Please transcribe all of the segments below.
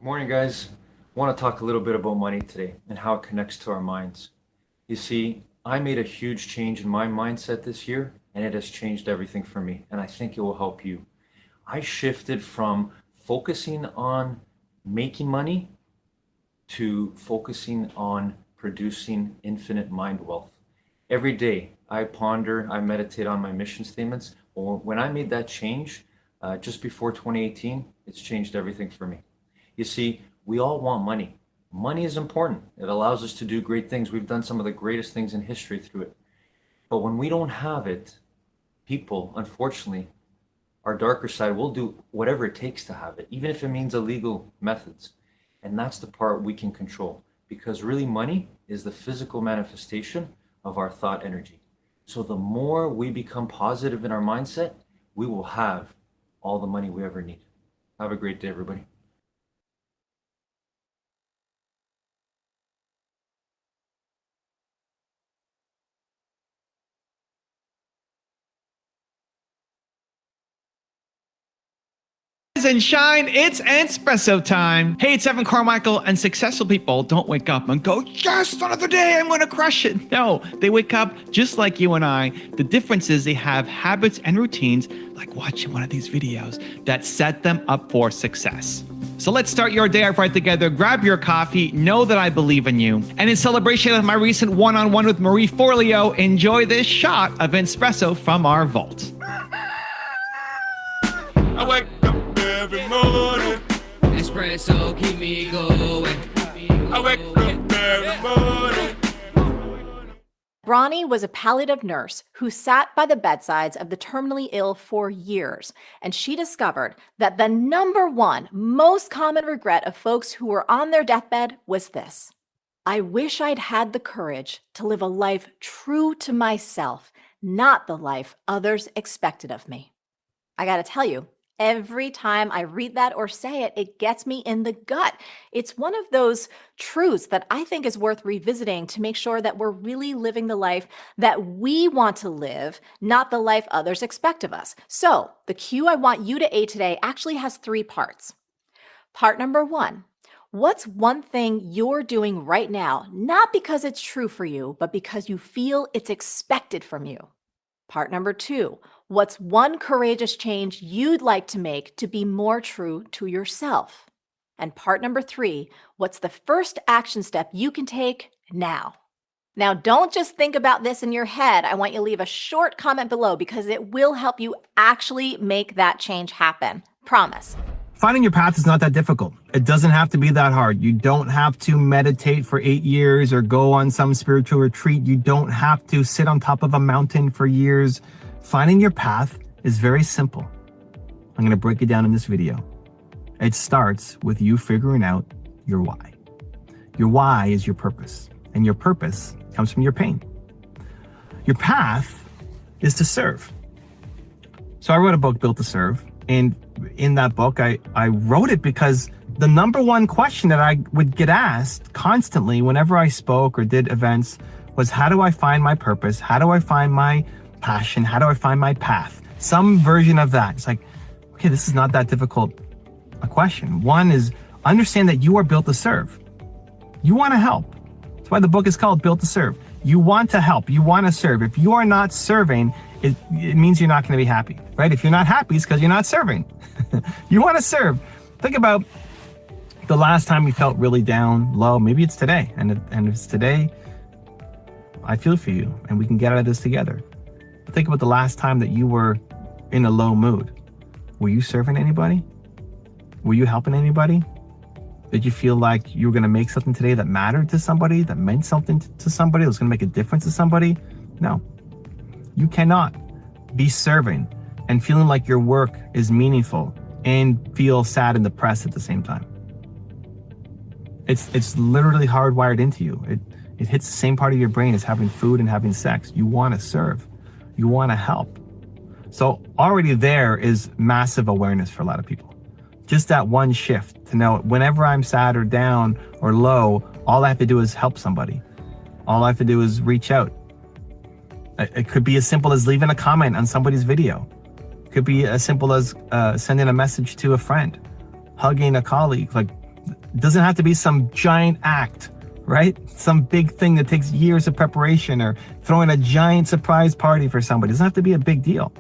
Good morning, guys. I want to talk a little bit about money today and how it connects to our minds. You see, I made a huge change in my mindset this year, and it has changed everything for me, and I think it will help you. I shifted from focusing on making money to focusing on producing infinite mind wealth. Every day, I ponder, I meditate on my mission statements. When I made that change just before 2018, it's changed everything for me. You see, we all want money. Money is important. It allows us to do great things. We've done some of the greatest things in history through it. But when we don't have it, people, unfortunately, our darker side will do whatever it takes to have it, even if it means illegal methods. And that's the part we can control, because really money is the physical manifestation of our thought energy. So the more we become positive in our mindset, we will have all the money we ever need. Have a great day, everybody. And shine, it's espresso time. Hey, it's Evan Carmichael, and successful people don't wake up and go, yes, another day, I'm gonna crush it. No, they wake up just like you and I. The difference is they have habits and routines, like watching one of these videos, that set them up for success. So let's start your day off right together. Grab your coffee, know that I believe in you. And in celebration of my recent one-on-one with Marie Forleo, enjoy this shot of espresso from our vault. I wake up every morning. Espresso keep me going. I wake up every morning. Bronnie was a palliative nurse who sat by the bedsides of the terminally ill for years, and she discovered that the number one most common regret of folks who were on their deathbed was this: I wish I'd had the courage to live a life true to myself, not the life others expected of me. I gotta tell you, every time I read that or say it, it gets me in the gut. It's one of those truths that I think is worth revisiting to make sure that we're really living the life that we want to live, not the life others expect of us. So the cue I want you to aid today actually has 3 parts. Part number 1, what's one thing you're doing right now, not because it's true for you, but because you feel it's expected from you? Part number 2, what's one courageous change you'd like to make to be more true to yourself? And part number 3, what's the first action step you can take now? Now, don't just think about this in your head. I want you to leave a short comment below because it will help you actually make that change happen. Promise. Finding your path is not that difficult. It doesn't have to be that hard. You don't have to meditate for 8 years or go on some spiritual retreat. You don't have to sit on top of a mountain for years. Finding your path is very simple. I'm going to break it down in this video. It starts with you figuring out your why. Your why is your purpose, and your purpose comes from your pain. Your path is to serve. So I wrote a book, Built to Serve, and in that book, I wrote it because the number one question that I would get asked constantly whenever I spoke or did events was, how do I find my purpose? How do I find my passion? How do I find my path? Some version of that. It's like, okay, this is not that difficult a question. One is, understand that you are built to serve. You want to help. That's why the book is called Built to Serve. You want to help. You want to serve. If you are not serving, it means you're not going to be happy, right? If you're not happy, it's because you're not serving. You want to serve. Think about the last time you felt really down, low. Maybe it's today. And if it's today, I feel for you and we can get out of this together. Think about the last time that you were in a low mood. Were you serving anybody? Were you helping anybody? Did you feel like you were going to make something today that mattered to somebody, that meant something to somebody, that was going to make a difference to somebody? No. You cannot be serving and feeling like your work is meaningful and feel sad and depressed at the same time. It's literally hardwired into you. It hits the same part of your brain as having food and having sex. You want to serve. You want to help. So already there is massive awareness for a lot of people. Just that one shift to know whenever I'm sad or down or low, all I have to do is help somebody. All I have to do is reach out. It could be as simple as leaving a comment on somebody's video. It could be as simple as sending a message to a friend, hugging a colleague. Like, it doesn't have to be some giant act, right? Some big thing that takes years of preparation, or throwing a giant surprise party for somebody. It doesn't have to be a big deal.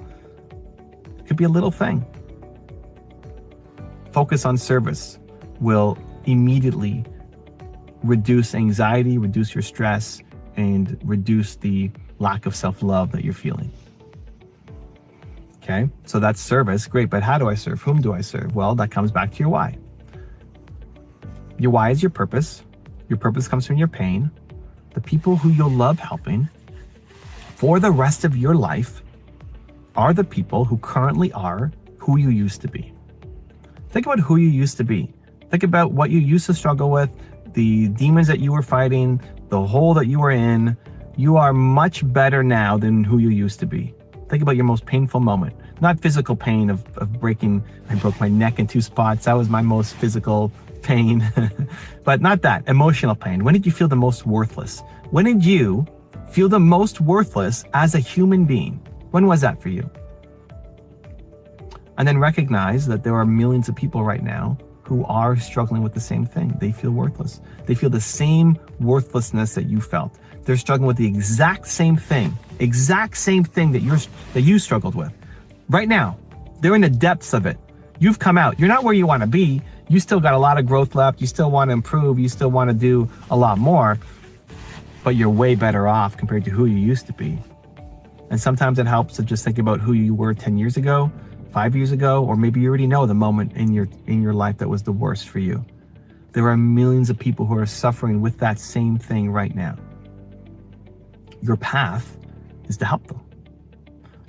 It could be a little thing. Focus on service will immediately reduce anxiety, reduce your stress, and reduce the lack of self-love that you're feeling. Okay, so that's service. Great, but how do I serve? Whom do I serve? Well, that comes back to your why. Your why is your purpose. Your purpose comes from your pain. The people who you'll love helping for the rest of your life are the people who currently are who you used to be. Think about who you used to be. Think about what you used to struggle with, the demons that you were fighting, the hole that you were in. You are much better now than who you used to be. Think about your most painful moment. Not physical pain of breaking, I broke my neck in 2 spots. That was my most physical pain. But not that, emotional pain. When did you feel the most worthless? When did you feel the most worthless as a human being? When was that for you? And then recognize that there are millions of people right now who are struggling with the same thing. They feel worthless. They feel the same worthlessness that you felt. They're struggling with the exact same thing that you struggled with. Right now, they're in the depths of it. You've come out. You're not where you want to be. You still got a lot of growth left. You still want to improve. You still want to do a lot more, but you're way better off compared to who you used to be. And sometimes it helps to just think about who you were 10 years ago, 5 years ago, or maybe you already know the moment in your life that was the worst for you. There are millions of people who are suffering with that same thing right now. Your path is to help them.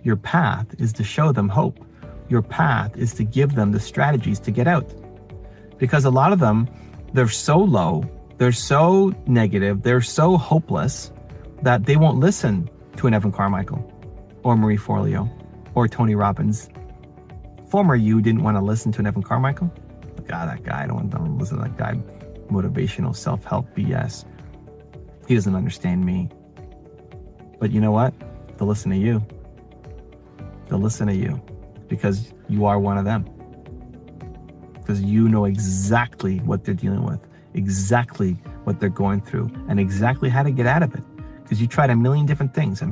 Your path is to show them hope. Your path is to give them the strategies to get out. Because a lot of them, they're so low, they're so negative, they're so hopeless that they won't listen to an Evan Carmichael or Marie Forleo or Tony Robbins. Former you didn't want to listen to an Evan Carmichael? God, that guy, I don't want to listen to that guy. Motivational self-help BS. He doesn't understand me. But you know what? They'll listen to you. They'll listen to you because you are one of them. Because you know exactly what they're dealing with, exactly what they're going through, and exactly how to get out of it. Because you tried a million different things. How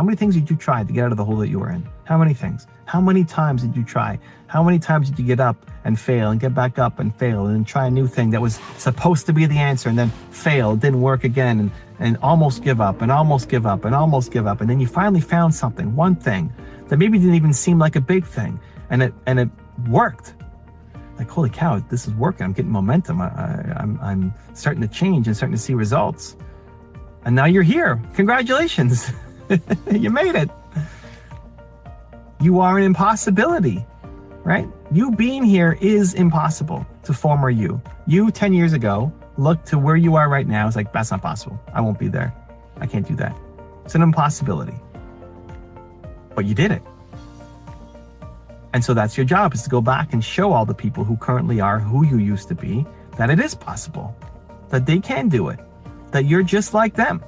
many things did you try to get out of the hole that you were in? How many things? How many times did you try? How many times did you get up and fail and get back up and fail and then try a new thing that was supposed to be the answer and then fail, didn't work again, and almost give up and almost give up and almost give up. And then you finally found something, one thing that maybe didn't even seem like a big thing, and it worked. Like, holy cow, this is working. I'm getting momentum. I'm starting to change and starting to see results. And now you're here. Congratulations. You made it. You are an impossibility. right? You being here is impossible to former you. You 10 years ago looked to where you are right now. It's like, that's not possible. I won't be there. I can't do that. It's an impossibility. But you did it. And so that's your job, is to go back and show all the people who currently are who you used to be that it is possible, that they can do it, that you're just like them,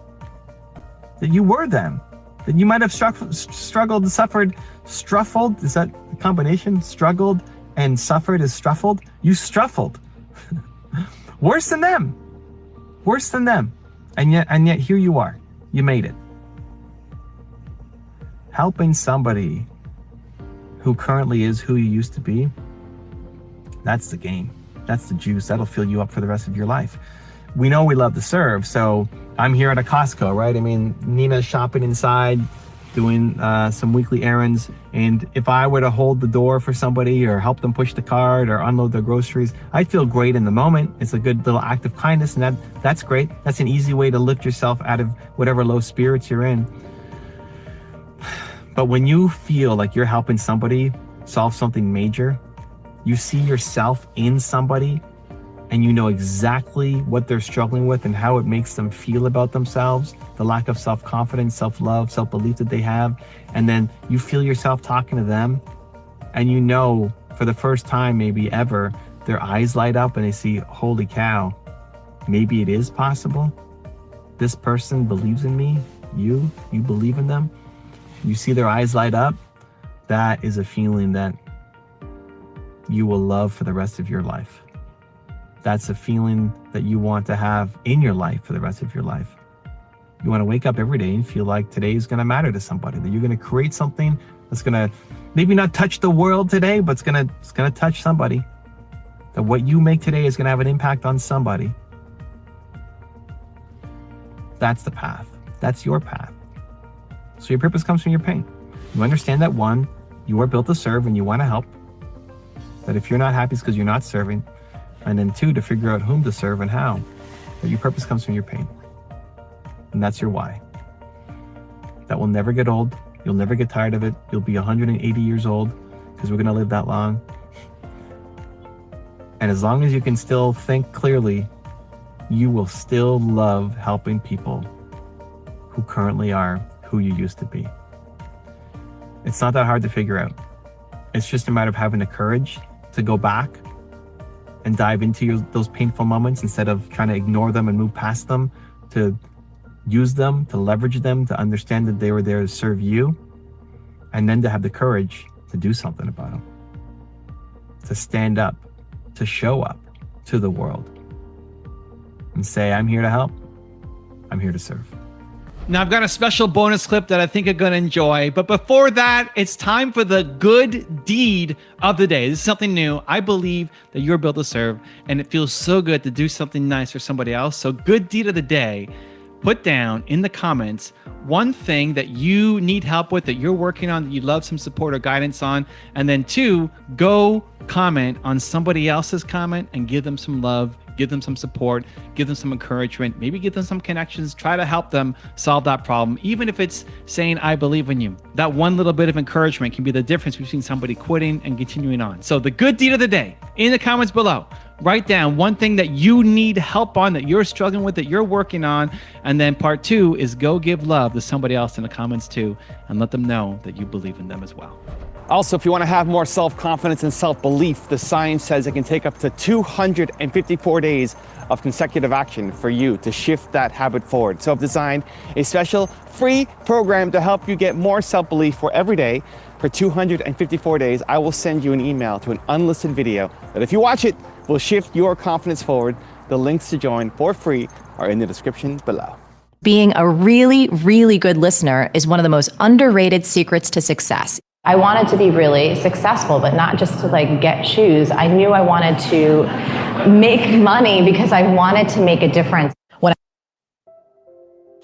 that you were them, that you might have struggled, suffered, struffled. Is that a combination? Struggled and suffered is struffled? You struffled. Worse than them. Worse than them. And yet here you are. You made it. Helping somebody who currently is who you used to be, that's the game. That's the juice. That'll fill you up for the rest of your life. We know we love to serve, so I'm here at a Costco, right? I mean, Nina's shopping inside, doing some weekly errands, and if I were to hold the door for somebody or help them push the cart or unload their groceries, I feel great in the moment. It's a good little act of kindness, and that's great. That's an easy way to lift yourself out of whatever low spirits you're in. But when you feel like you're helping somebody solve something major, you see yourself in somebody, and you know exactly what they're struggling with and how it makes them feel about themselves, the lack of self-confidence, self-love, self-belief that they have, and then you feel yourself talking to them, and you know for the first time maybe ever, their eyes light up and they see, holy cow, maybe it is possible. This person believes in me. You believe in them. You see their eyes light up. That is a feeling that you will love for the rest of your life. That's a feeling that you want to have in your life for the rest of your life. You want to wake up every day and feel like today is going to matter to somebody, that you're going to create something that's going to maybe not touch the world today, but it's going to touch somebody. That what you make today is going to have an impact on somebody. That's the path. That's your path. So your purpose comes from your pain. You understand that, one, you are built to serve and you want to help. That if you're not happy, it's because you're not serving. And then two, to figure out whom to serve and how. That your purpose comes from your pain. And that's your why. That will never get old. You'll never get tired of it. You'll be 180 years old because we're going to live that long. And as long as you can still think clearly, you will still love helping people who currently are who you used to be. It's not that hard to figure out. It's just a matter of having the courage to go back and dive into those painful moments instead of trying to ignore them and move past them, to use them, to leverage them, to understand that they were there to serve you, and then to have the courage to do something about them, to stand up, to show up to the world and say, I'm here to help. I'm here to serve. Now, I've got a special bonus clip that I think you're going to enjoy. But before that, it's time for the good deed of the day. This is something new. I believe that you're built to serve, and it feels so good to do something nice for somebody else. So good deed of the day. Put down in the comments one thing that you need help with, that you're working on, that you love some support or guidance on. And then two, go comment on somebody else's comment and give them some love, give them some support, give them some encouragement, maybe give them some connections, try to help them solve that problem. Even if it's saying, I believe in you. That one little bit of encouragement can be the difference between somebody quitting and continuing on. So the good deed of the day, in the comments below, write down one thing that you need help on, that you're struggling with, that you're working on. And then part two is go give love to somebody else in the comments too, and let them know that you believe in them as well. Also, if you want to have more self-confidence and self-belief, the science says it can take up to 254 days of consecutive action for you to shift that habit forward. So I've designed a special free program to help you get more self-belief for every day. For 254 days, I will send you an email to an unlisted video that if you watch it, will shift your confidence forward. The links to join for free are in the description below. Being a really, really good listener is one of the most underrated secrets to success. I wanted to be really successful, but not just to get shoes. I knew I wanted to make money because I wanted to make a difference.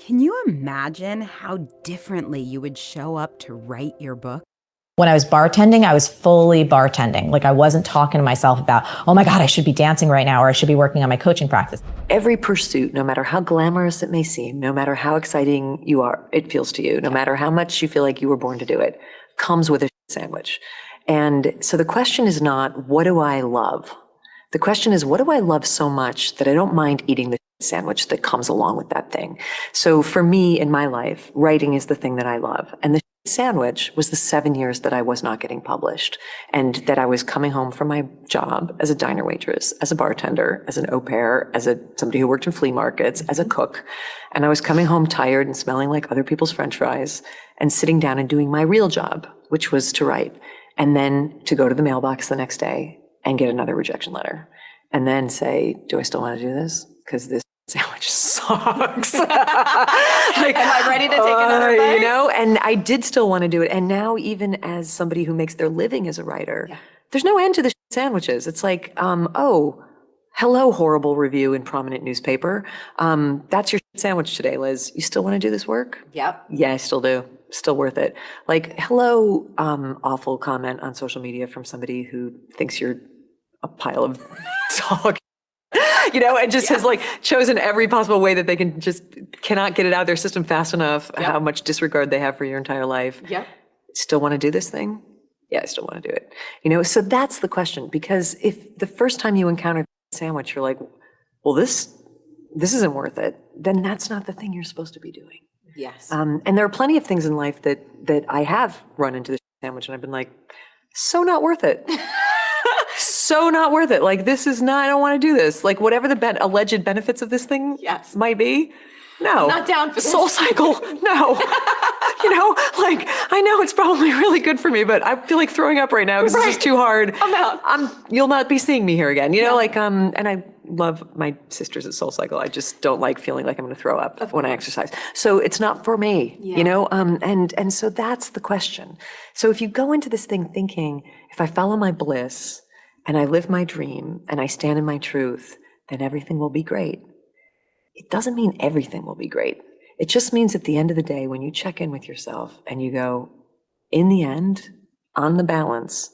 Can you imagine how differently you would show up to write your book? When I was bartending, I was fully bartending. I wasn't talking to myself about, oh my God, I should be dancing right now, or I should be working on my coaching practice. Every pursuit, no matter how glamorous it may seem, no matter how exciting it feels to you, no matter how much you feel like you were born to do it, comes with a sandwich. And so the question is not, what do I love? The question is, what do I love so much that I don't mind eating the sandwich that comes along with that thing? So for me in my life, writing is the thing that I love. And the sandwich was the 7 years that I was not getting published and that I was coming home from my job as a diner waitress, as a bartender, as an au pair, as somebody who worked in flea markets, as a cook. And I was coming home tired and smelling like other people's French fries and sitting down and doing my real job, which was to write. And then to go to the mailbox the next day and get another rejection letter. And then say, do I still want to do this? Because this sandwich sucks. Like, am I ready to take another bite? You know, and I did still want to do it. And now even as somebody who makes their living as a writer, there's no end to the sandwiches. It's like, oh, hello, horrible review in prominent newspaper. That's your sandwich today, Liz. You still want to do this work? Yep. Yeah, I still do. Still worth it. Like, hello, awful comment on social media from somebody who thinks you're a pile of dog, you know, and just has like chosen every possible way that they cannot get it out of their system fast enough, how much disregard they have for your entire life. Yep. Still want to do this thing? Yeah, I still want to do it. You know, so that's the question, because if the first time you encounter a sandwich, you're like, well, this isn't worth it, then that's not the thing you're supposed to be doing. Yes. And there are plenty of things in life that I have run into the sandwich and I've been like, so not worth it. So not worth it. Like, this is not, I don't want to do this. Like, whatever the alleged benefits of this thing might be, no. Not down for this. Soul cycle, no. You know, like, I know it's probably really good for me, but I feel like throwing up right now because this is too hard. I'm out. You'll not be seeing me here again. You know, like, and I love my sisters at Soul Cycle. I just don't like feeling like I'm going to throw up when I exercise. So it's not for me, you know, and so that's the question. So if you go into this thing thinking, if I follow my bliss and I live my dream and I stand in my truth, then everything will be great. It doesn't mean everything will be great. It just means at the end of the day, when you check in with yourself and you go, in the end, on the balance,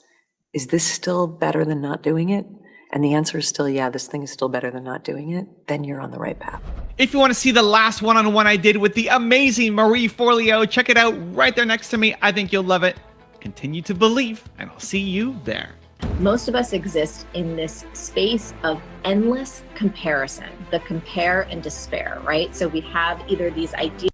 is this still better than not doing it? And the answer is still, yeah, this thing is still better than not doing it, then you're on the right path. If you want to see the last one-on-one I did with the amazing Marie Forleo, check it out right there next to me. I think you'll love it. Continue to believe, and I'll see you there. Most of us exist in this space of endless comparison, the compare and despair, right? So we have either these ideas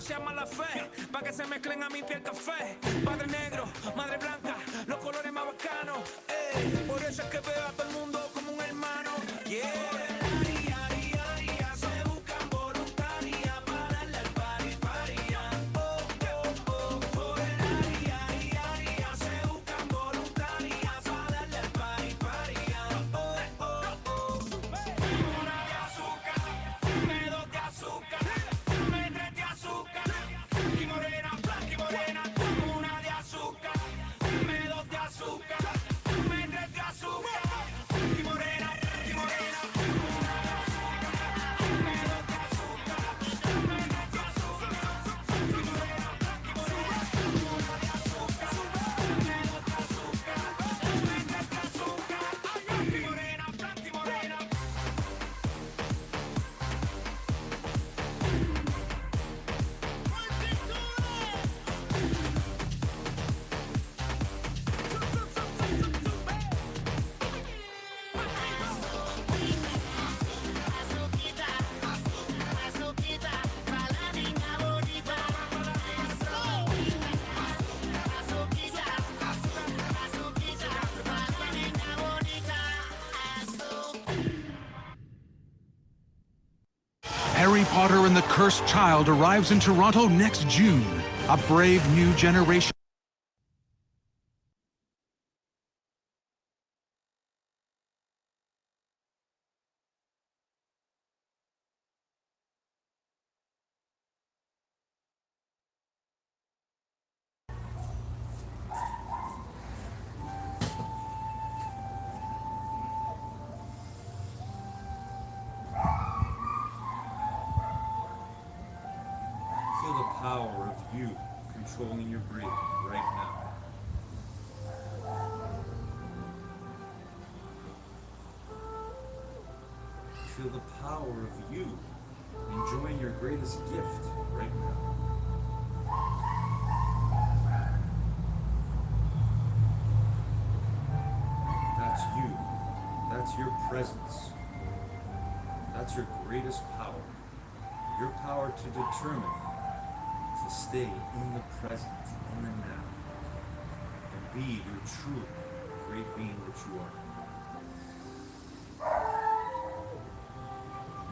no sea mala fe, pa' que se mezclen a mi piel café. Padre negro, madre blanca, los colores más bacanos. Por eso es que veo a todo el mundo como un hermano. Yeah. Se buscan voluntarias para darle al party, paria. Por el área, se buscan voluntarias para darle al party, paria. Una de azúcar, me dos de azúcar, me tres de azúcar. Y morena, blanca y morena, una de azúcar, me dos de azúcar, me tres de azúcar. Y morena, y morena. Harry Potter and the Cursed Child arrives in Toronto next June. A brave new generation. Feel the power of you controlling your breathing right now. Feel the power of you enjoying your greatest gift right now. That's you. That's your presence. That's your greatest power. Your power to determine to stay in the present, in the now, and be your true great being that you are.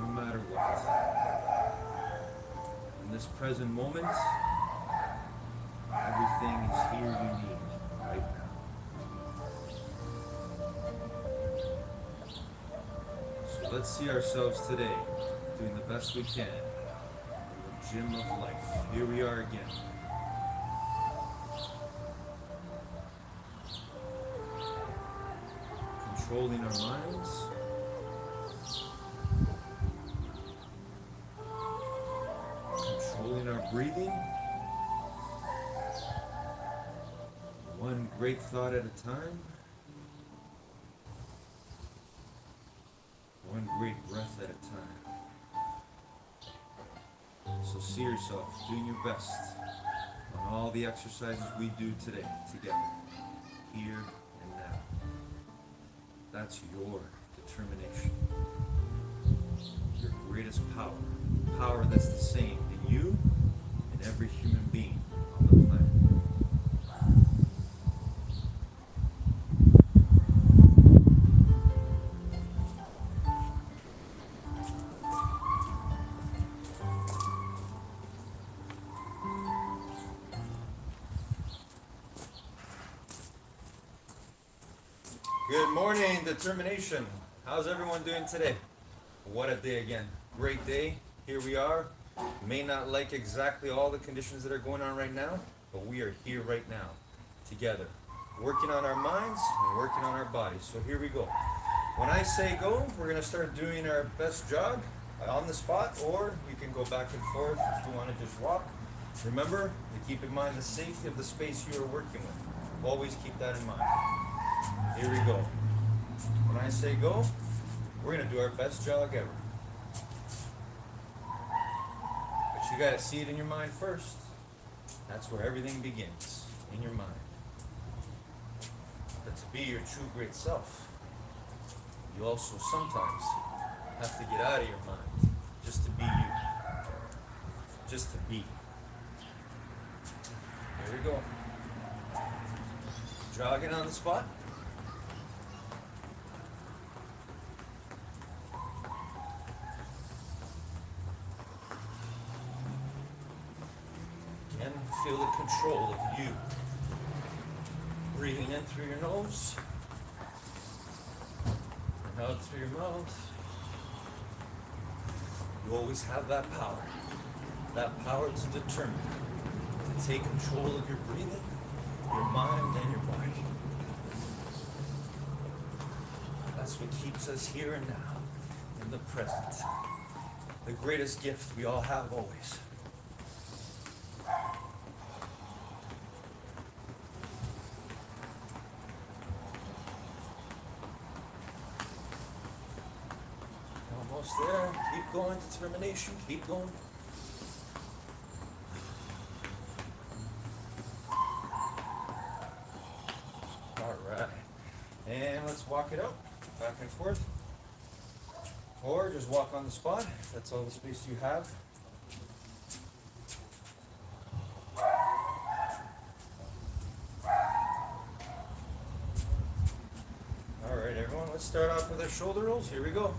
No matter what. In this present moment, everything is here you need right now. So let's see ourselves today doing the best we can in the gym of life. Here we are again. Controlling our minds. Controlling our breathing. One great thought at a time. One great breath at a time. So see yourself doing your best on all the exercises we do today together, here and now. That's your determination. Your greatest power. Power that's the same in you and every human being on the planet. Good morning, determination. How's everyone doing today? What a day again. Great day. Here we are. May not like exactly all the conditions that are going on right now, but we are here right now, together, working on our minds and working on our bodies. So here we go. When I say go, we're going to start doing our best jog on the spot, or you can go back and forth if you want to just walk. Remember to keep in mind the safety of the space you are working with. Always keep that in mind. Here we go. When I say go, we're going to do our best jog ever. But you got to see it in your mind first. That's where everything begins, in your mind. But to be your true great self, you also sometimes have to get out of your mind just to be you. Just to be. Here we go. Jogging on the spot. Again, feel the control of you. Breathing in through your nose and out through your mouth. You always have that power to determine, to take control of your breathing, your mind, and your body. That's what keeps us here and now, in the present. The greatest gift we all have always. Almost there. Keep going. Determination. Keep going. All right. And let's walk it out. Back and forth. Or just walk on the spot. If that's all the space you have. All right, everyone. Let's start off with our shoulder rolls. Here we go.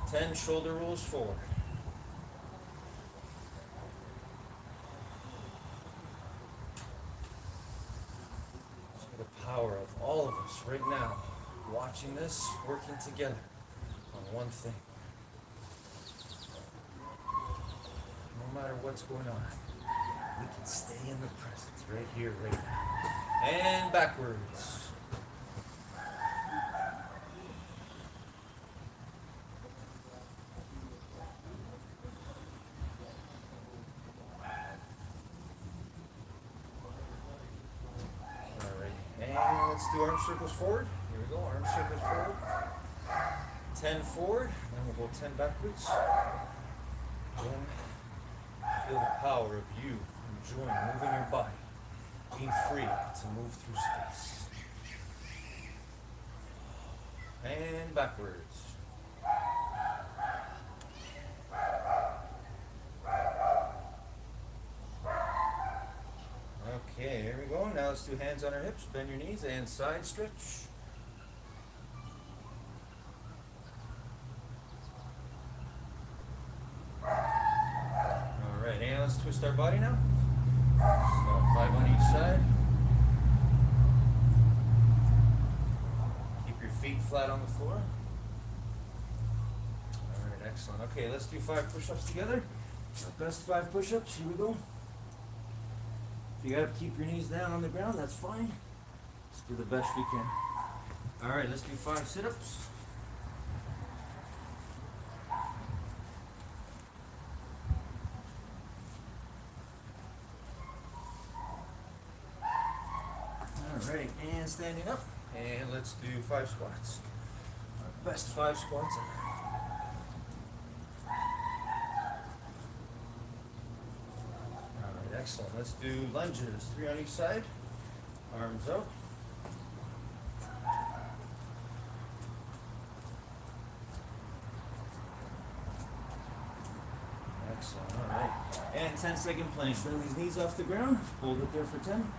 10 shoulder rolls forward. See the power of all of us right now, watching this, working together on one thing. No matter what's going on, we can stay in the present, right here, right now. And backwards. Let's do arm circles forward. Here we go, arm circles forward. 10 forward, then we'll go 10 backwards. Again, feel the power of you enjoying moving your body, being free to move through space. And backwards. Okay, here we go. Now let's do hands on our hips, bend your knees, and side stretch. All right, and let's twist our body now. So 5 on each side. Keep your feet flat on the floor. All right, excellent. Okay, let's do 5 push-ups together. Our best 5 push-ups. Here we go. If you gotta keep your knees down on the ground, that's fine. Let's do the best we can. All right, let's do 5 sit-ups. All right, and standing up. And let's do 5 squats. Our best 5 squats ever. Excellent. Let's do lunges. 3 on each side. Arms out. Excellent. All right. And 10-second plank. Bring these knees off the ground. Hold it there for 10.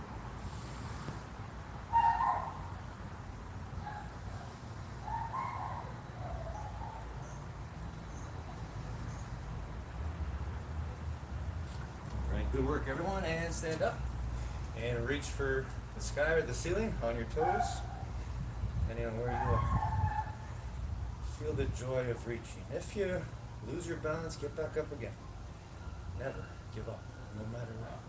Good work, everyone, and stand up and reach for the sky or the ceiling on your toes, depending on where you are. Feel the joy of reaching. If you lose your balance, get back up again. Never give up, no matter what.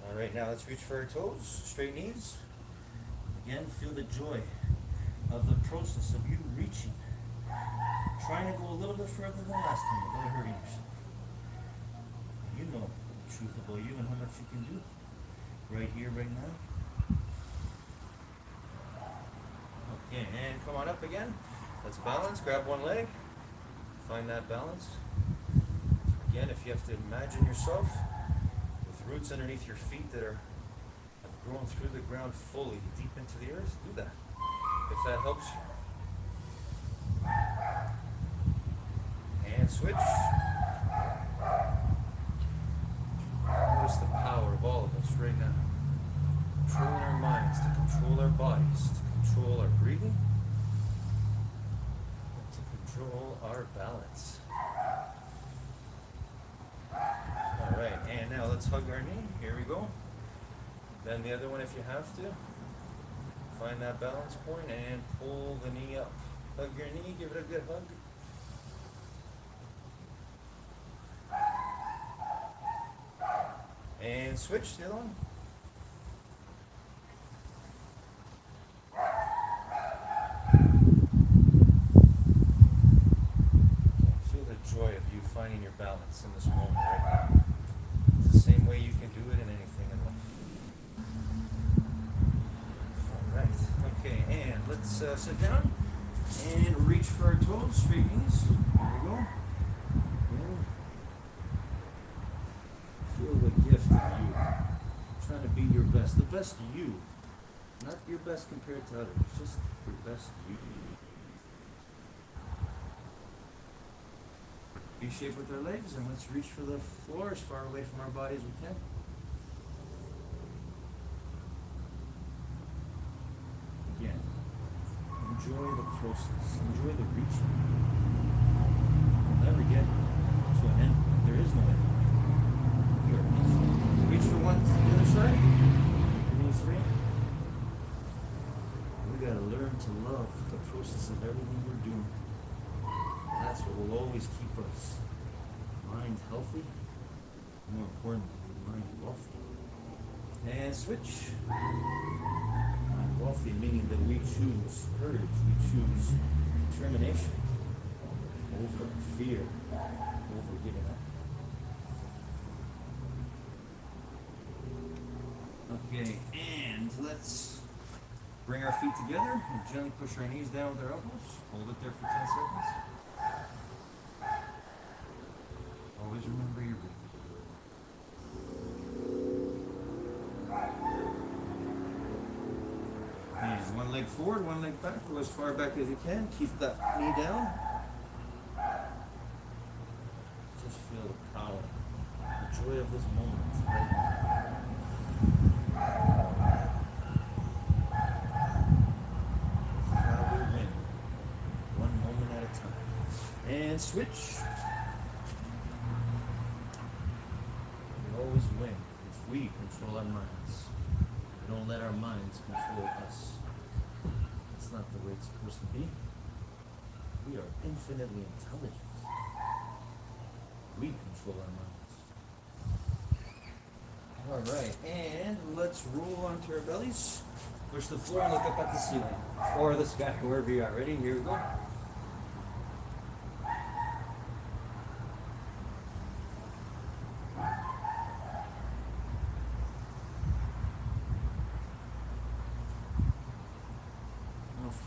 All right, now let's reach for our toes, straight knees. Again, feel the joy of the process of you reaching. Trying to go a little bit further than last time without hurting yourself. You know the truth about you and how much you can do. Right here, right now. Okay, and come on up again. Let's balance. Grab one leg. Find that balance. Again, if you have to imagine yourself with roots underneath your feet that have grown through the ground fully, deep into the earth, do that. If that helps you. And And switch. Notice the power of all of us right now. Controlling our minds, to control our bodies, to control our breathing, and to control our balance. Alright, and now let's hug our knee. Here we go. Bend the other one if you have to. Find that balance point and pull the knee up. Hug your knee, give it a good hug. And switch to the other one. Feel the joy of you finding your balance in this moment right now. It's the same way you can do it in anything in life. Alright, okay, and let's sit down and reach for our toes, straight knees. There we go. And feel the gift of you. Trying to be your best. The best you. Not your best compared to others. Just your best you. V shape with our legs, and let's reach for the floor as far away from our body as we can. Again, enjoy the process. Enjoy the reaching. You'll never get to an end point. There is no end point. You're infinite. Reach for one to the other side. Knees straight. We gotta learn to love the process of everything we're doing. That's what will always keep us mind healthy, more importantly, mind wealthy. And switch. Mind wealthy meaning that we choose courage, we choose determination over fear, over giving up. Okay, and let's bring our feet together and gently push our knees down with our elbows. Hold it there for 10 seconds. Always remember your breathing. And one leg forward, one leg back. Go as far back as you can. Keep that knee down. Just feel the power, the joy of this moment right now. This is how we win. One moment at a time. And switch. Always win if we control our minds. We don't let our minds control us. That's not the way it's supposed to be. We are infinitely intelligent. We control our minds. Alright, and let's roll onto our bellies. Push the floor and look up at the ceiling. Or the sky, wherever you are. Ready? Here we go.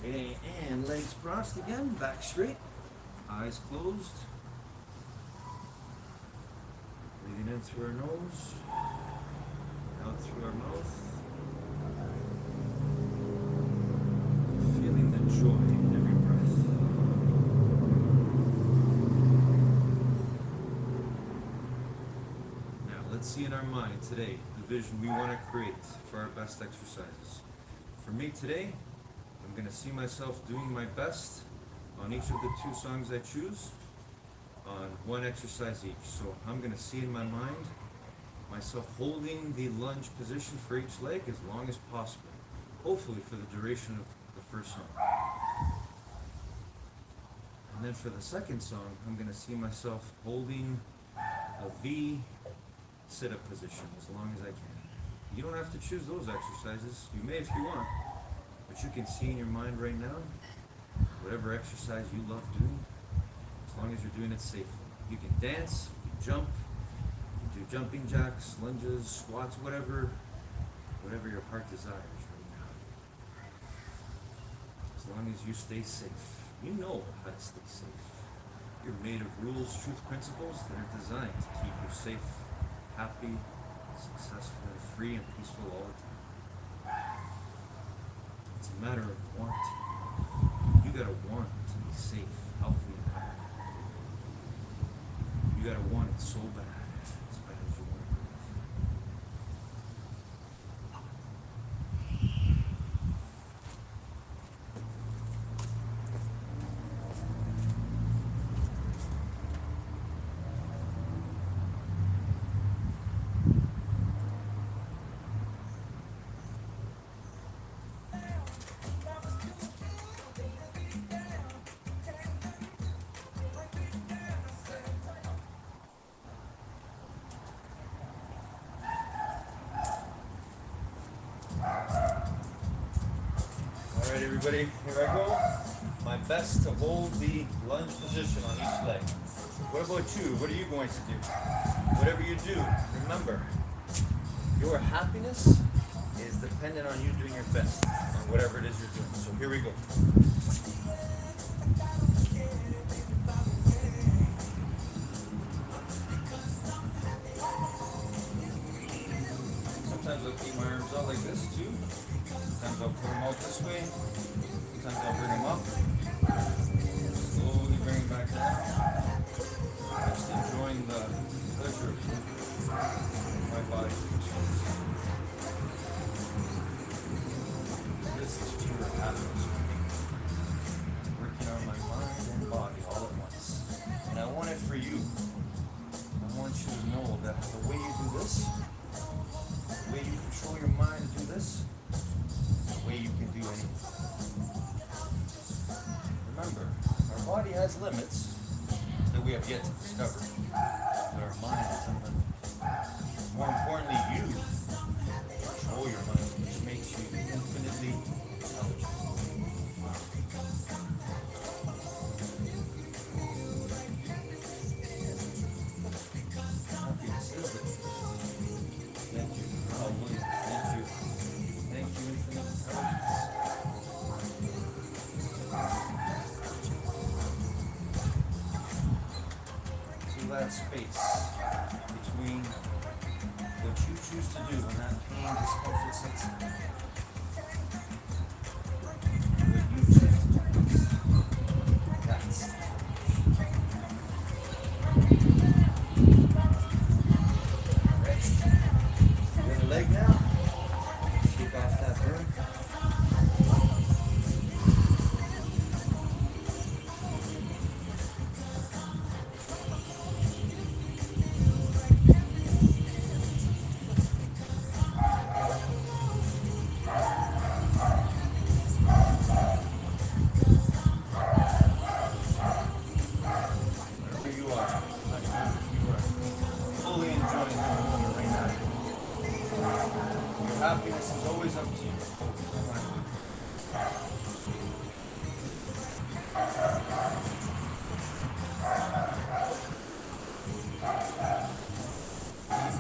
Okay, and legs crossed again, back straight, eyes closed. Breathing in through our nose, out through our mouth. Feeling the joy in every breath. Now, let's see in our mind today the vision we want to create for our best exercises. For me today, I'm going to see myself doing my best on each of the 2 songs I choose on one exercise each. So I'm going to see in my mind myself holding the lunge position for each leg as long as possible, hopefully for the duration of the first song. And then for the second song, I'm going to see myself holding a V sit-up position as long as I can. You don't have to choose those exercises. You may if you want. But you can see in your mind right now, whatever exercise you love doing, as long as you're doing it safely. You can dance, you can jump, you can do jumping jacks, lunges, squats, whatever your heart desires right now. As long as you stay safe. You know how to stay safe. You're made of rules, truth, principles that are designed to keep you safe, happy, successful, and free and peaceful all the time. It's a matter of wanting. You gotta want to be safe, healthy, and happy. You gotta want it so bad. As bad as you want it. All right, everybody, here I go. My best to hold the lunge position on each leg. What about you? What are you going to do? Whatever you do, remember, your happiness is dependent on you doing your best on whatever it is you're doing. So here we go. Sometimes I'll keep my arms out like this too. Sometimes I'll put them out this way. Sometimes I'll bring them up. Slowly bring them back down. Just enjoying the pleasure of my body. This is pure happiness for me. Working on my mind and body all at once. And I want it for you. I want you to know that the way you do this, the way you control your mind to do this, the way you can do anything. Remember, our body has limits that we have yet to discover, but our mind is unlimited. More importantly, you control your mind, which makes you infinitely intelligent. Happiness is it. Thank you. Oh, William, thank you. Thank you, infinite intelligence. So that space between what you choose to do when that pain, discomfort sets in. What you choose to do. That's right. The other leg now. Shake off that burn. Wherever you are, you are fully enjoying the moment right now. Your happiness is always up to you.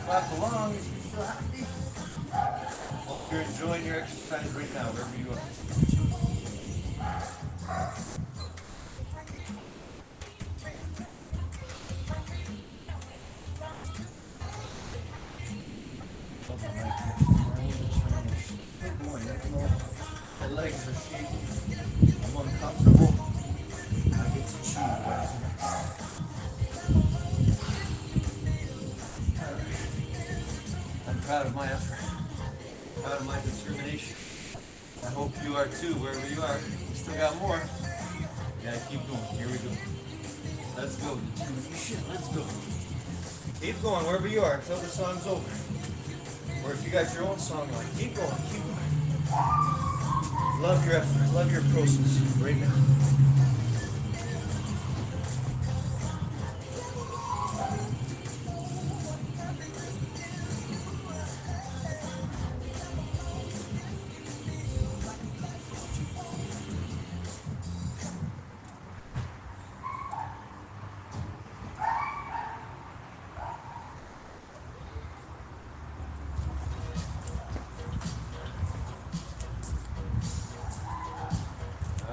Clap along if you feel happy. Hope you're enjoying your exercise right now, wherever you are. Good morning. My legs are shaking. I'm uncomfortable. I get to choose what's next. I'm proud of my effort. Proud of my determination. I hope you are too, wherever you are. We still got more. Yeah, keep going. Here we go. Let's go. Determination. Let's go. Keep going wherever you are until the song's over. Or if you got your own song on, keep going, keep going. Love your effort, love your process right now.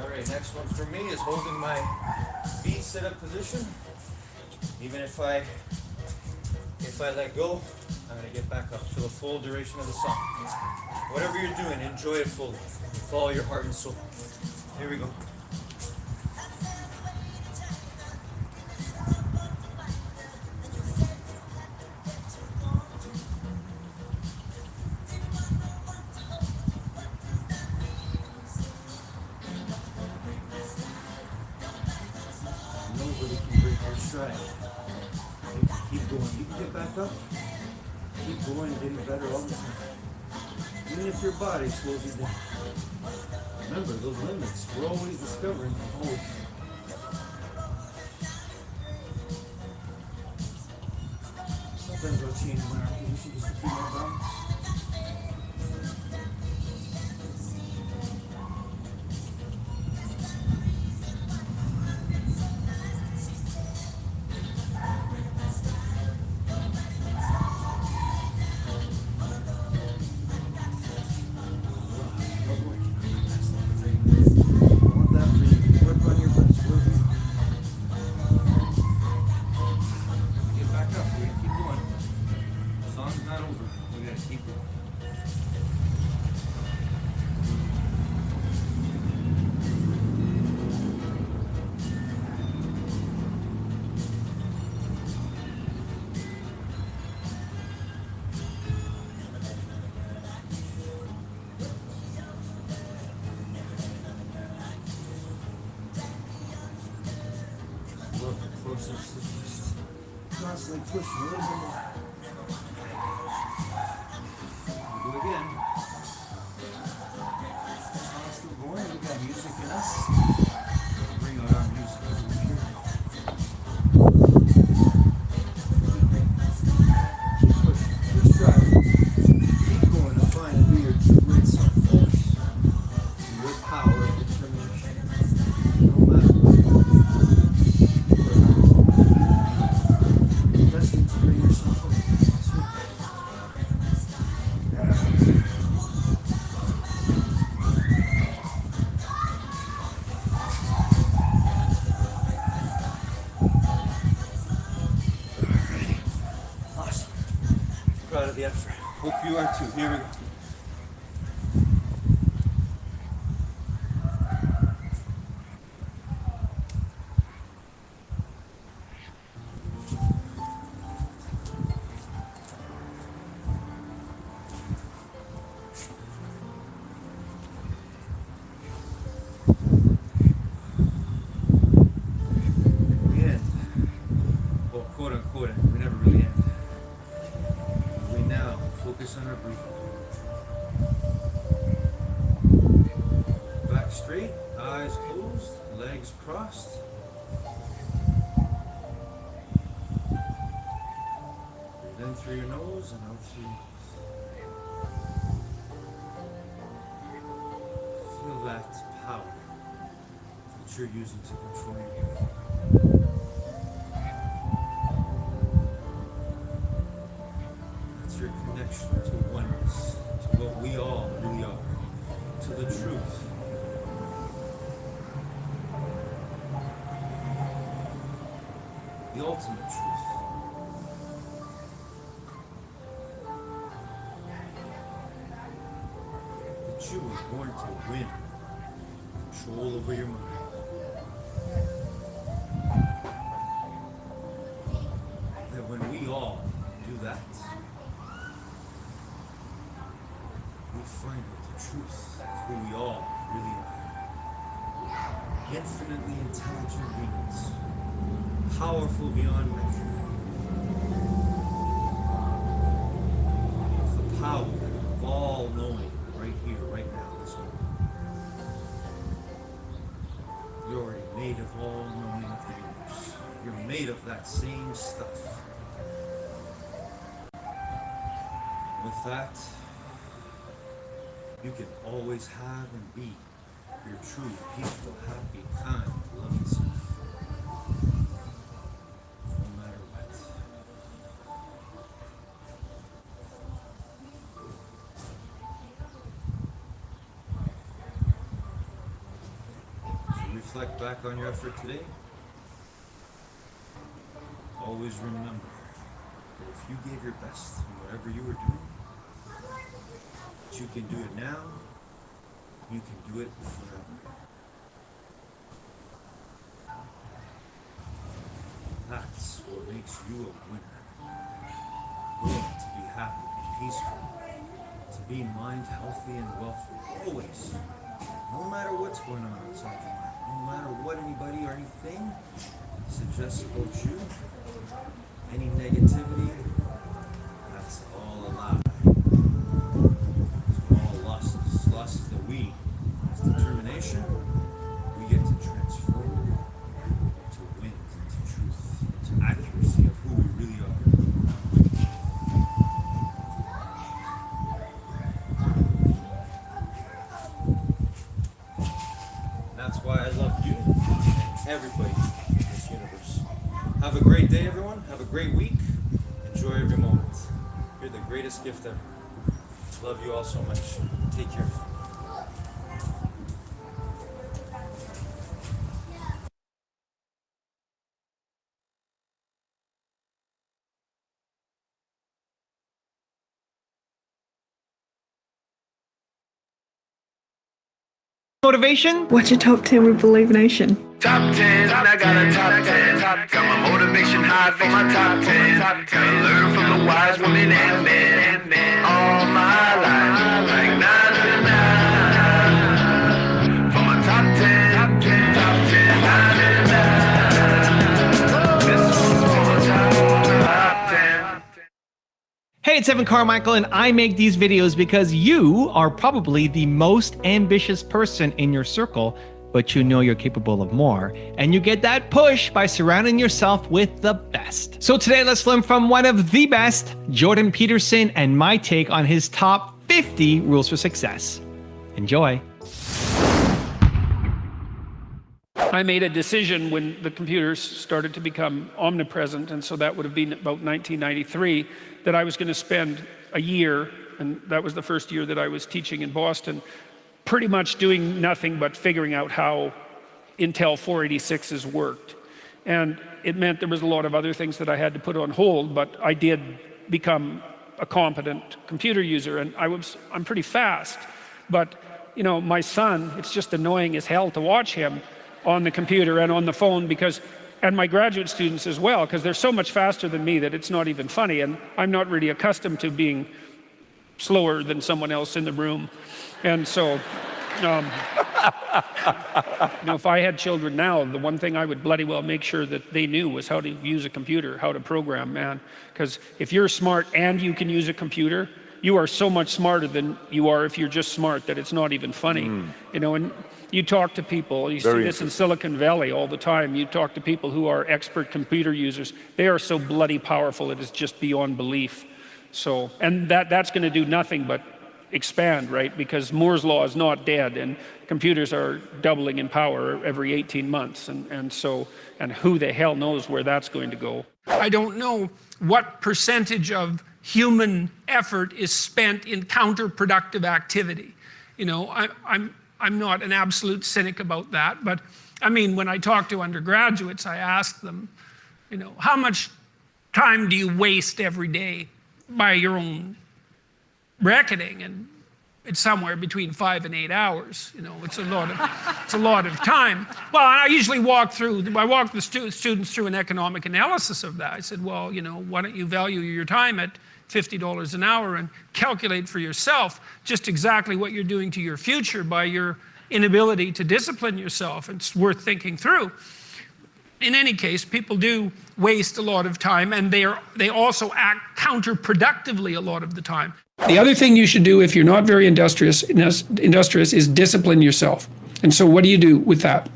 Alright, next one for me is holding my feet sit-up position. Even if I let go, I'm gonna get back up for the full duration of the song. Whatever you're doing, enjoy it fully. Follow your heart and soul. Here we go. Keep going. You can get back up. Keep going, getting better all the time. Even if your body slows you down. Remember, those limits, we're always discovering, always. Sometimes I'll change my position just to keep my balance. Constantly pushing a little bit more. Do it again. Still going. We got music in us. Bring out our music over here. Keep pushing. Keep striving. Keep going to find and be your true great self-force. Your power of determination. No matter what. Destined to bring yourself up. Awesome. Proud of the effort. Hope you are too. Here we go. We end. Well, quote unquote, we never really end. We now focus on our breathing. Back straight, eyes closed, legs crossed. Breathe in through your nose and out through your mouth. Feel that power that you're using to control your breathing. That's your connection to oneness, to what we all really are, to the truth. The ultimate truth. That you were born to win control over your mind. That when we all do that, we find out the truth of who we all really are. Infinitely intelligent beings, powerful beyond measure. With the power of all knowing right here, right now, this moment. You're already made of all knowing of the universe. You're made of that same stuff. With that, you can always have and be your true, peaceful, happy, kind, loving self. No matter what. So reflect back on your effort today. Always remember that if you gave your best in whatever you were doing, that you can do it now, you can do it forever. That's what makes you a winner. Willing to be happy, peaceful, to be mind healthy and wealthy, always. No matter what's going on outside your mind, no matter what anybody or anything suggests about you, everybody in this universe. Have a great day, everyone. Have a great week. Enjoy every moment. You're the greatest gift ever. Love you all so much. Take care. Motivation? What's your top 10 with Believe Nation? Top 10, I got a top 10. Got my motivation high for my top 10. Gotta learn from the wise women and men. All my life, like na na na. For my top 10, top 10, top 10, na na na. This one's for my top 10. Hey, it's Evan Carmichael, and I make these videos because you are probably the most ambitious person in your circle, but you know you're capable of more, and you get that push by surrounding yourself with the best. So today, let's learn from one of the best, Jordan Peterson, and my take on his top 50 rules for success. Enjoy. I made a decision when the computers started to become omnipresent, and so that would have been about 1993, that I was going to spend a year, and that was the first year that I was teaching in Boston, pretty much doing nothing but figuring out how Intel 486s worked. And it meant there was a lot of other things that I had to put on hold, but I did become a competent computer user, and I'm pretty fast. But you know, my son, it's just annoying as hell to watch him on the computer and on the phone, because, and my graduate students as well, because they're so much faster than me that it's not even funny, and I'm not really accustomed to being slower than someone else in the room. And so, you know, if I had children now, the one thing I would bloody well make sure that they knew was how to use a computer, how to program, man. Because if you're smart and you can use a computer, you are so much smarter than you are if you're just smart that it's not even funny. You know, and you talk to people, you see this in Silicon Valley all the time, you talk to people who are expert computer users, they are so bloody powerful, it is just beyond belief. So, and that's going to do nothing but expand, right? Because Moore's law is not dead, and computers are doubling in power every 18 months, and who the hell knows where that's going to go. I don't know what percentage of human effort is spent in counterproductive activity. You know, I'm not an absolute cynic about that, but I mean, when I talk to undergraduates, I ask them, you know, how much time do you waste every day by your own reckoning? And it's somewhere between 5 and 8 hours. You know, it's a lot of time. Well, I usually walk the students through an economic analysis of that. I said, well, you know, why don't you value your time at $50 an hour and calculate for yourself just exactly what you're doing to your future by your inability to discipline yourself. It's worth thinking through. In any case, people do waste a lot of time, and they also act counterproductively a lot of the time. The other thing you should do if you're not very industrious is discipline yourself. And so what do you do with that?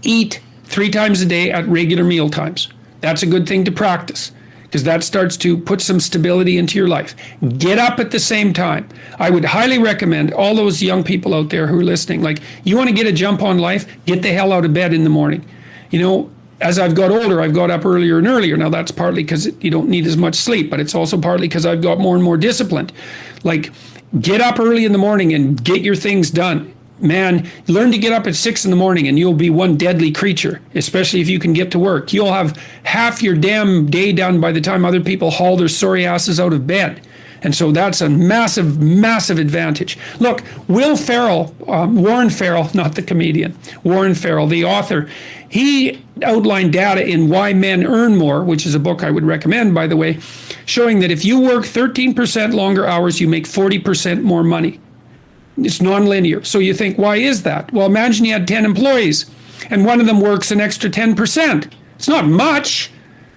Eat 3 times a day at regular meal times. That's a good thing to practice, because that starts to put some stability into your life. Get up at the same time. I would highly recommend all those young people out there who are listening, like, you want to get a jump on life, get the hell out of bed in the morning. You know, as I've got older, I've got up earlier and earlier. Now that's partly because you don't need as much sleep, but it's also partly because I've got more and more disciplined. Like, get up early in the morning and get your things done. Man, learn to get up at 6 in the morning and you'll be one deadly creature, especially if you can get to work. You'll have half your damn day done by the time other people haul their sorry asses out of bed. And so that's a massive, massive advantage. Look, Warren Farrell, not the comedian, Warren Farrell, the author, he outlined data in Why Men Earn More, which is a book I would recommend, by the way, showing that if you work 13% longer hours, you make 40% more money. It's nonlinear. So you think, why is that? Well, imagine you had 10 employees and one of them works an extra 10%. It's not much.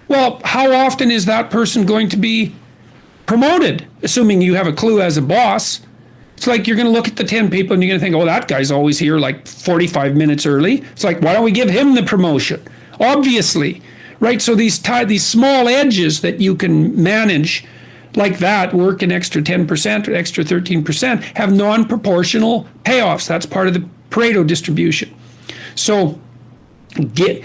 Well, how often is that person going to be promoted, assuming you have a clue as a boss? It's like you're going to look at the 10 people and you're going to think, oh, that guy's always here like 45 minutes early. It's like, why don't we give him the promotion? Obviously, right? So these small edges that you can manage like that, work an extra 10% or extra 13%, have non-proportional payoffs. That's part of the Pareto distribution. So Get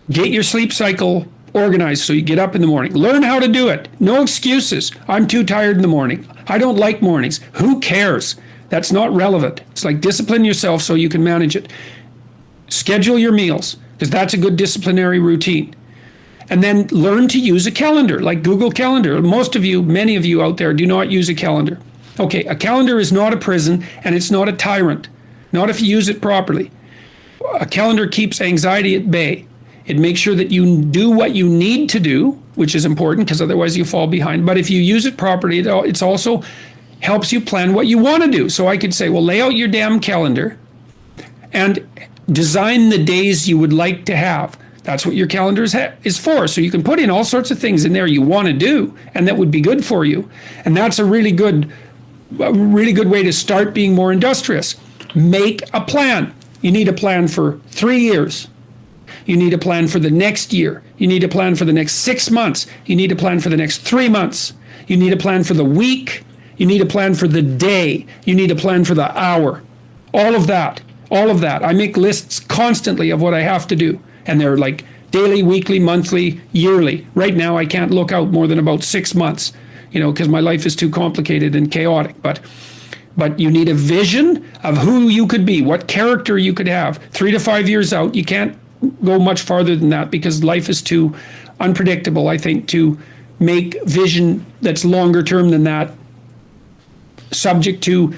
your sleep cycle organized so you get up in the morning. Learn how to do it. No excuses. I'm too tired in the morning. I don't like mornings. Who cares? That's not relevant. It's like discipline yourself so you can manage it. Schedule your meals, because that's a good disciplinary routine. And then learn to use a calendar, like Google Calendar. Most of you, many of you out there, do not use a calendar. Okay, a calendar is not a prison, and it's not a tyrant. Not if you use it properly. A calendar keeps anxiety at bay. It makes sure that you do what you need to do, which is important, because otherwise you fall behind. But if you use it properly, it's also helps you plan what you want to do. So I could say, well, lay out your damn calendar and design the days you would like to have. That's what your calendar is for. So you can put in all sorts of things in there you want to do, and that would be good for you. And that's a really good way to start being more industrious. Make a plan. You need a plan for 3 years. You need a plan for the next year. You need a plan for the next 6 months. You need a plan for the next 3 months. You need a plan for the week. You need a plan for the day. You need a plan for the hour. All of that. I make lists constantly of what I have to do. And they're like daily, weekly, monthly, yearly. Right now, I can't look out more than about 6 months, because my life is too complicated and chaotic. But you need a vision of who you could be, what character you could have. 3 to 5 years out, you can't go much farther than that because life is too unpredictable, I think, to make vision that's longer term than that subject to,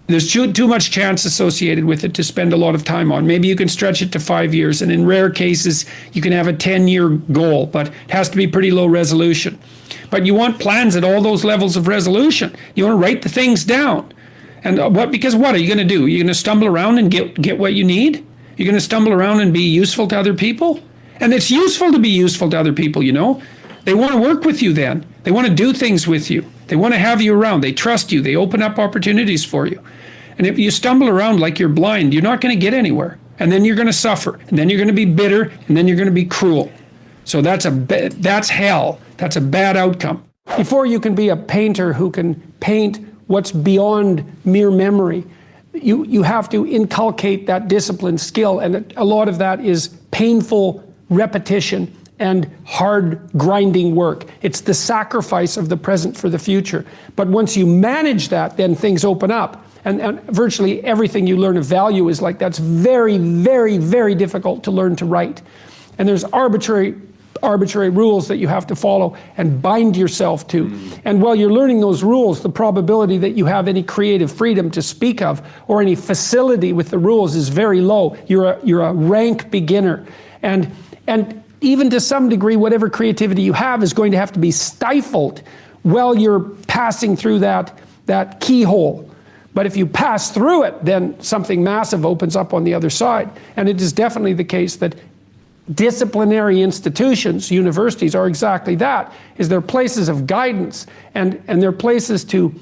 there's too much chance associated with it to spend a lot of time on. Maybe you can stretch it to 5 years, and in rare cases, you can have a 10-year goal, but it has to be pretty low resolution. But you want plans at all those levels of resolution. You want to write the things down. And because what are you going to do? You're going to stumble around and get what you need? You're going to stumble around and be useful to other people? And it's useful to be useful to other people, They want to work with you then. They want to do things with you. They want to have you around. They trust you. They open up opportunities for you. And if you stumble around like you're blind, you're not going to get anywhere. And then you're going to suffer. And then you're going to be bitter. And then you're going to be cruel. So that's hell. That's a bad outcome. Before you can be a painter who can paint what's beyond mere memory, you have to inculcate that discipline skill. And a lot of that is painful repetition and hard grinding work. It's the sacrifice of the present for the future. But once you manage that, then things open up. And virtually everything you learn of value is like that's very, very, very difficult to learn to write. And there's arbitrary rules that you have to follow and bind yourself to. And while you're learning those rules, the probability that you have any creative freedom to speak of or any facility with the rules is very low. You're a rank beginner. And even to some degree, whatever creativity you have is going to have to be stifled while you're passing through that keyhole. But if you pass through it, then something massive opens up on the other side. And it is definitely the case that disciplinary institutions, universities, are exactly that, is they're places of guidance, and they're places to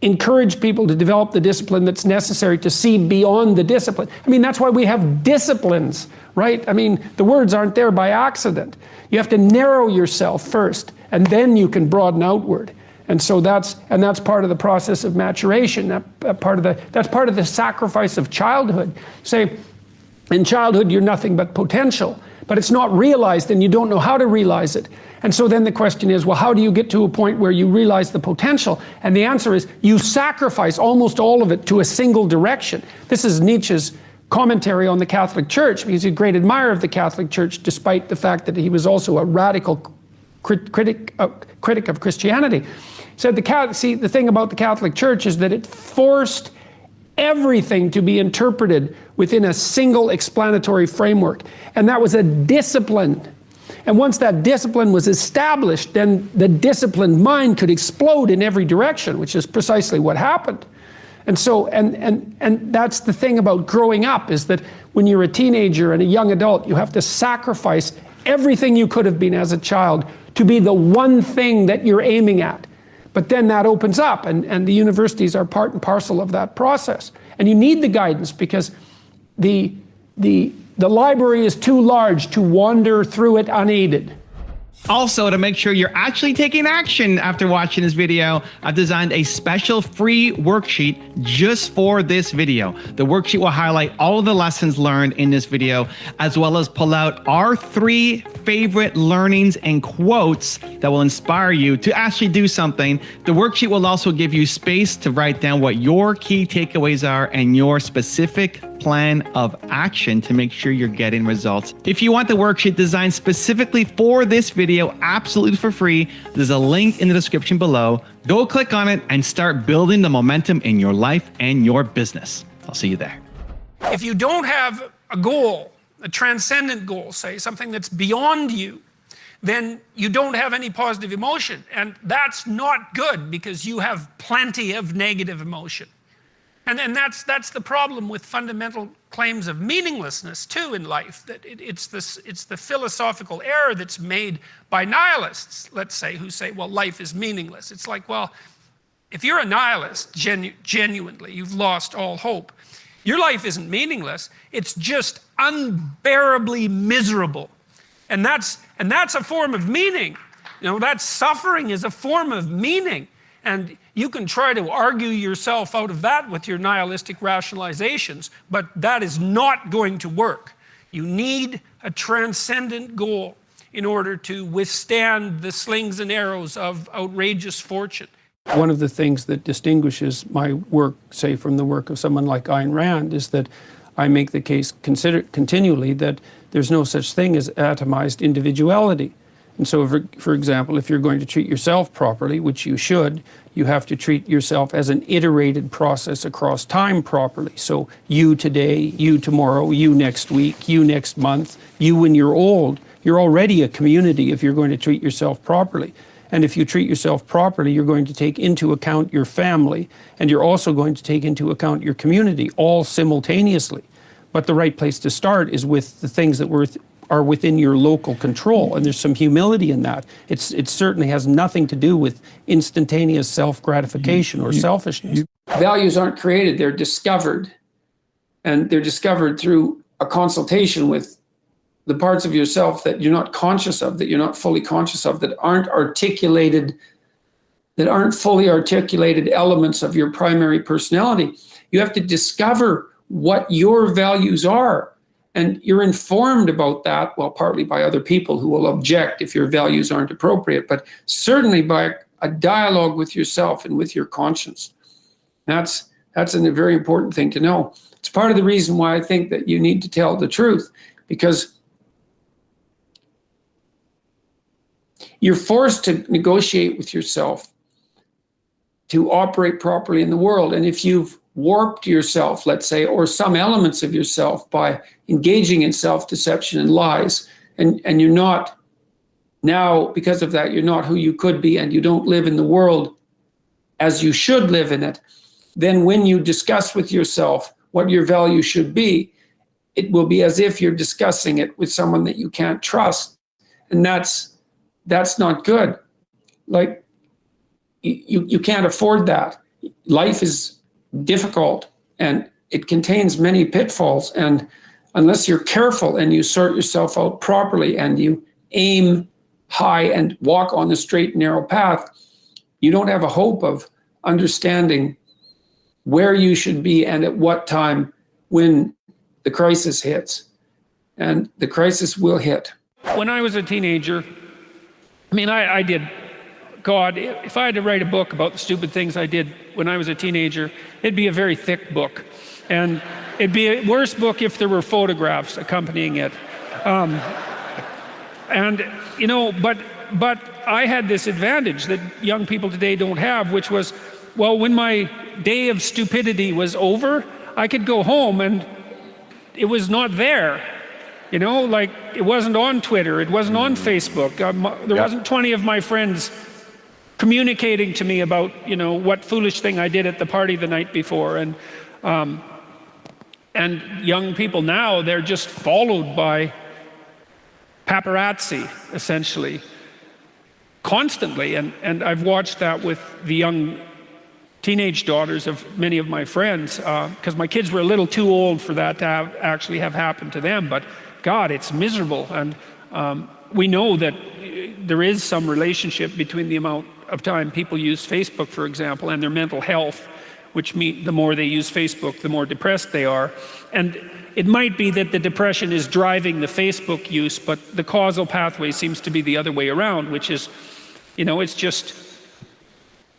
encourage people to develop the discipline that's necessary to see beyond the discipline. I mean, that's why we have disciplines, right? I mean, the words aren't there by accident. You have to narrow yourself first, and then you can broaden outward. And so that's part of the process of maturation. That's part of the sacrifice of childhood. Say, in childhood, you're nothing but potential, but it's not realized and you don't know how to realize it. And so then the question is, well, how do you get to a point where you realize the potential? And the answer is you sacrifice almost all of it to a single direction. This is Nietzsche's commentary on the Catholic Church, because he's a great admirer of the Catholic Church, despite the fact that he was also a radical critic of Christianity. He said, the thing about the Catholic Church is that it forced everything to be interpreted within a single explanatory framework. And that was a discipline. And once that discipline was established, then the disciplined mind could explode in every direction, which is precisely what happened. And so, and that's the thing about growing up, is that when you're a teenager and a young adult, you have to sacrifice everything you could have been as a child to be the one thing that you're aiming at. But then that opens up, and the universities are part and parcel of that process. And you need the guidance, because the library is too large to wander through it unaided. Also, to make sure you're actually taking action after watching this video, I've designed a special free worksheet just for this video. The worksheet will highlight all of the lessons learned in this video, as well as pull out our 3 favorite learnings and quotes that will inspire you to actually do something. The worksheet will also give you space to write down what your key takeaways are and your specific plan of action to make sure you're getting results. If you want the worksheet designed specifically for this video, absolutely for free, there's a link in the description below. Go click on it and start building the momentum in your life and your business. I'll see you there. If you don't have a goal, a transcendent goal, say, something that's beyond you, then you don't have any positive emotion. And that's not good because you have plenty of negative emotion. And that's the problem with fundamental claims of meaninglessness too in life, that it's the philosophical error that's made by nihilists, let's say, who say, well, life is meaningless. It's like, well, if you're a nihilist, genuinely, you've lost all hope. Your life isn't meaningless, it's just unbearably miserable. And that's a form of meaning. You know, that suffering is a form of meaning. And you can try to argue yourself out of that with your nihilistic rationalizations, but that is not going to work. You need a transcendent goal in order to withstand the slings and arrows of outrageous fortune. One of the things that distinguishes my work, say, from the work of someone like Ayn Rand is that I make the case continually that there's no such thing as atomized individuality. And so, for example, if you're going to treat yourself properly, which you should, you have to treat yourself as an iterated process across time properly. So you today, you tomorrow, you next week, you next month, you when you're old. You're already a community if you're going to treat yourself properly. And if you treat yourself properly, you're going to take into account your family, and you're also going to take into account your community, all simultaneously. But the right place to start is with the things that are within your local control, and there's some humility in that. It certainly has nothing to do with instantaneous self-gratification or selfishness. Values aren't created, they're discovered. And they're discovered through a consultation with the parts of yourself that you're not conscious of, that you're not fully conscious of, that aren't articulated, that aren't fully articulated elements of your primary personality. You have to discover what your values are. And you're informed about that, well, partly by other people who will object if your values aren't appropriate, but certainly by a dialogue with yourself and with your conscience. That's a very important thing to know. It's part of the reason why I think that you need to tell the truth, because you're forced to negotiate with yourself to operate properly in the world. And if you've warped yourself, let's say, or some elements of yourself by engaging in self-deception and lies, and you're not now, because of that, you're not who you could be, and you don't live in the world as you should live in it, then when you discuss with yourself what your value should be, it will be as if you're discussing it with someone that you can't trust. And that's not good. Like, you can't afford that. Life is difficult and it contains many pitfalls, and unless you're careful and you sort yourself out properly and you aim high and walk on the straight and narrow path, you don't have a hope of understanding where you should be and at what time when the crisis hits. And the crisis will hit. When I was a teenager, I mean, I did, God, if I had to write a book about the stupid things I did when I was a teenager, it'd be a very thick book. And it'd be a worse book if there were photographs accompanying it. And, you know, but I had this advantage that young people today don't have, which was, well, when my day of stupidity was over, I could go home and it was not there. You know, like, it wasn't on Twitter, it wasn't on Facebook. There wasn't 20 of my friends communicating to me about, you know, what foolish thing I did at the party the night before. And young people now, they're just followed by paparazzi, essentially, constantly. And I've watched that with the young teenage daughters of many of my friends, because my kids were a little too old for that to actually have happened to them. But God, it's miserable. And we know that there is some relationship between the amount of time people use Facebook, for example, and their mental health, which means the more they use Facebook, the more depressed they are. And it might be that the depression is driving the Facebook use, but the causal pathway seems to be the other way around, which is, it's just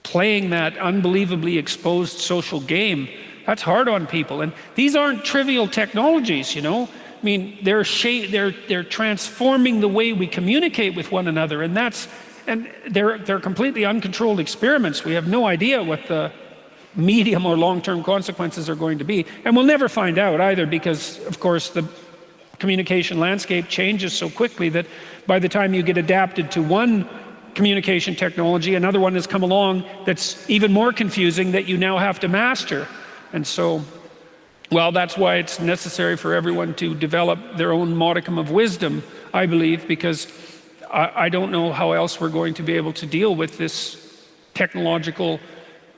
playing that unbelievably exposed social game. That's hard on people. And these aren't trivial technologies, I mean, they're transforming the way we communicate with one another, and they're completely uncontrolled experiments. We have no idea what the medium or long-term consequences are going to be, and we'll never find out either, because of course the communication landscape changes so quickly that by the time you get adapted to one communication technology, another one has come along that's even more confusing that you now have to master. And so, well, that's why it's necessary for everyone to develop their own modicum of wisdom, I believe, because I don't know how else we're going to be able to deal with this technological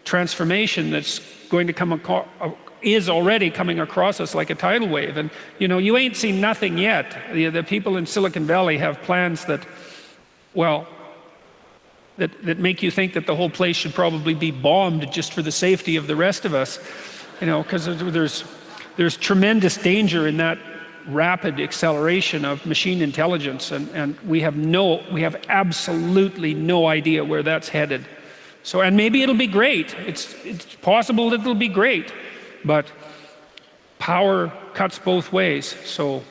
transformation that's going to is already coming across us like a tidal wave. And you ain't seen nothing yet. The people in Silicon Valley have plans that, well, that make you think that the whole place should probably be bombed just for the safety of the rest of us, because there's tremendous danger in that rapid acceleration of machine intelligence, and we have absolutely no idea where that's headed. So, and maybe it'll be great. It's possible that it'll be great, but power cuts both ways. So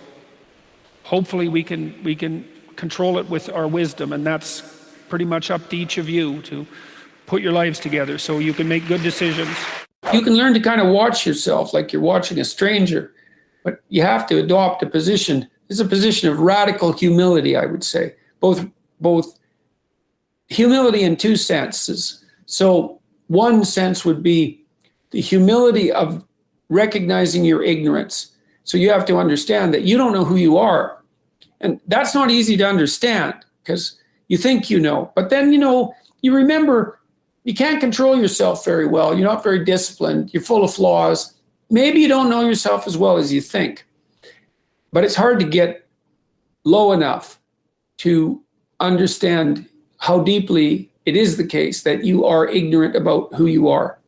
hopefully we can control it with our wisdom, and that's pretty much up to each of you to put your lives together so you can make good decisions. You can learn to kind of watch yourself like you're watching a stranger, but you have to adopt a position. It's a position of radical humility, I would say. Both humility in two senses. So one sense would be the humility of recognizing your ignorance. So you have to understand that you don't know who you are. And that's not easy to understand because you think you know, but then, you remember you can't control yourself very well. You're not very disciplined. You're full of flaws. Maybe you don't know yourself as well as you think, but it's hard to get low enough to understand how deeply it is the case that you are ignorant about who you are.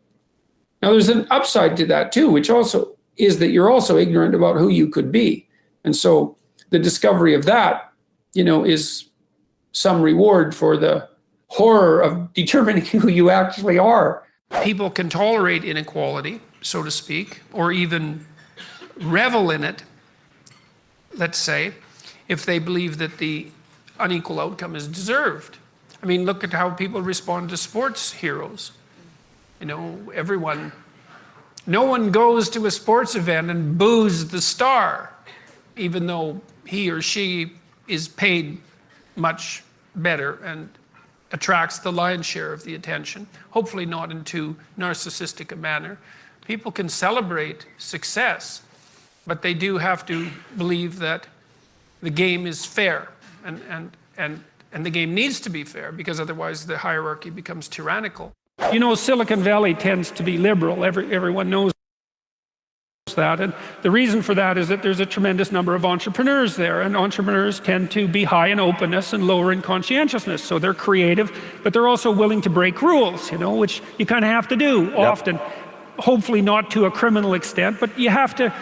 Now, there's an upside to that too, which also is that you're also ignorant about who you could be. And so the discovery of that, is some reward for the horror of determining who you actually are. People can tolerate inequality, so to speak, or even revel in it, let's say, if they believe that the unequal outcome is deserved. I mean, look at how people respond to sports heroes. No one goes to a sports event and boos the star, even though he or she is paid much better and attracts the lion's share of the attention, hopefully not in too narcissistic a manner. People can celebrate success, but they do have to believe that the game is fair, and the game needs to be fair, because otherwise the hierarchy becomes tyrannical. Silicon Valley tends to be liberal. Everyone knows that, and the reason for that is that there's a tremendous number of entrepreneurs there, and entrepreneurs tend to be high in openness and lower in conscientiousness. So they're creative, but they're also willing to break rules, which you kind of have to do often. Hopefully not to a criminal extent, but you have to.